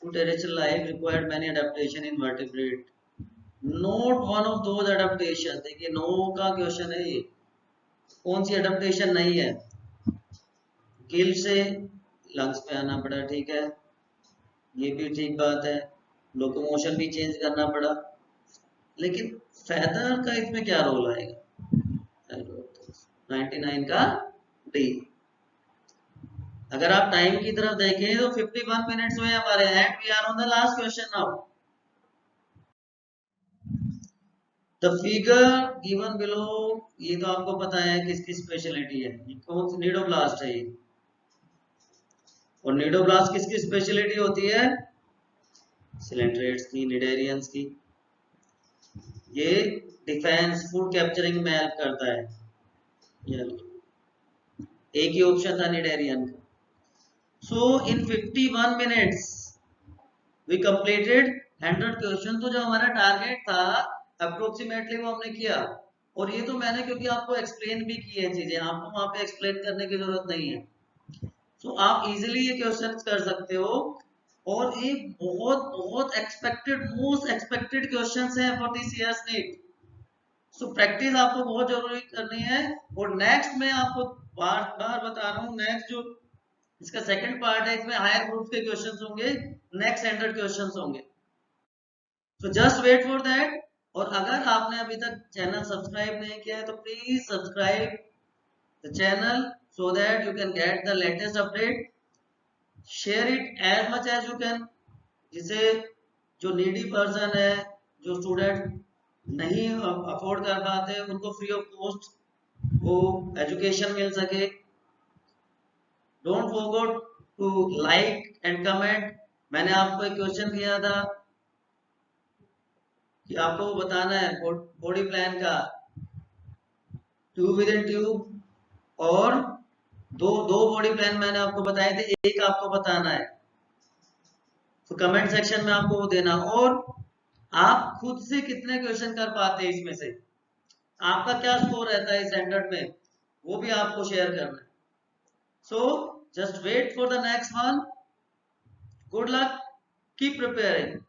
to terrestrial life required many adaptation in vertebrate. Note one of those adaptation. देखिए नो का क्वेश्चन है ये, कौन सी अडेप्टेशन नहीं है? गिल से लंग्स पे आना पड़ा, ठीक है, ये भी ठीक बात है, लोकोमोशन भी चेंज करना पड़ा, लेकिन फेदर का इसमें क्या रोल आएगा? 99 का डी। अगर आप टाइम की तरफ देखें तो 51 मिनट्स हुए हमारे, and we are on the last question now. The figure given below, ये तो आपको पता है किसकी स्पेशलिटी है, कौन सी नीडोब्लास्ट है ये, और नीडोब्लास्ट किसकी स्पेशलिटी होती है? सिलेंट्रेट्स की, निडेरियंस की। ये डिफेंस फूड कैप्चरिंग में हेल्प करता है, ये एक ही ऑप्शन था निडेरियन का। सो इन 51 मिनट्स वी कंप्लीटेड 100 क्वेश्चन। तो जो हमारा टारगेट था अप्रोक्सीमेटली वो हमने किया, और ये तो मैंने क्योंकि आपको एक्सप्लेन भी की है चीजें, आपको वहां पे एक्सप्लेन करने की जरूरत नहीं है। तो आप इजीली ये क्वेश्चंस कर सकते हो, और ये बहुत बहुत एक्सपेक्टेड, मोस्ट एक्सपेक्टेड क्वेश्चंस हैं for this year's NEET. So practice आपको बहुत जरूरी करनी है, और नेक्स्ट में आपको बार बार बता रहा हूँ, नेक्स्ट जो इसका सेकंड पार्ट है, इसमें हायर ग्रुप के क्वेश्चंस होंगे, नेक्स्ट 100 क्वेश्चंस होंगे। तो जस्ट वेट फॉर दैट। और अगर आपने अभी तक चैनल सब्सक्राइब नहीं किया है तो please subscribe the channel so that you can get the latest update. Share it as much as you can, जिसे जो नीडी पर्सन है, जो स्टूडेंट नहीं अफोर्ड कर पाते, उनको फ्री ऑफ कॉस्ट वो एजुकेशन मिल सके। Don't forget to like and comment. मैंने आपको एक क्वेश्चन दिया था कि आपको बताना है बॉडी प्लान का, ट्यूब विद इन ट्यूब, और दो बॉडी प्लान मैंने आपको बताए थे, एक आपको बताना है। तो कमेंट सेक्शन में आपको वो देना, और आप खुद से कितने क्वेश्चन कर पाते हैं इसमें से, आपका क्या स्कोर रहता है स्टैंडर्ड में, वो भी आपको शेयर करना है। So just wait for the next one. Good luck, keep preparing.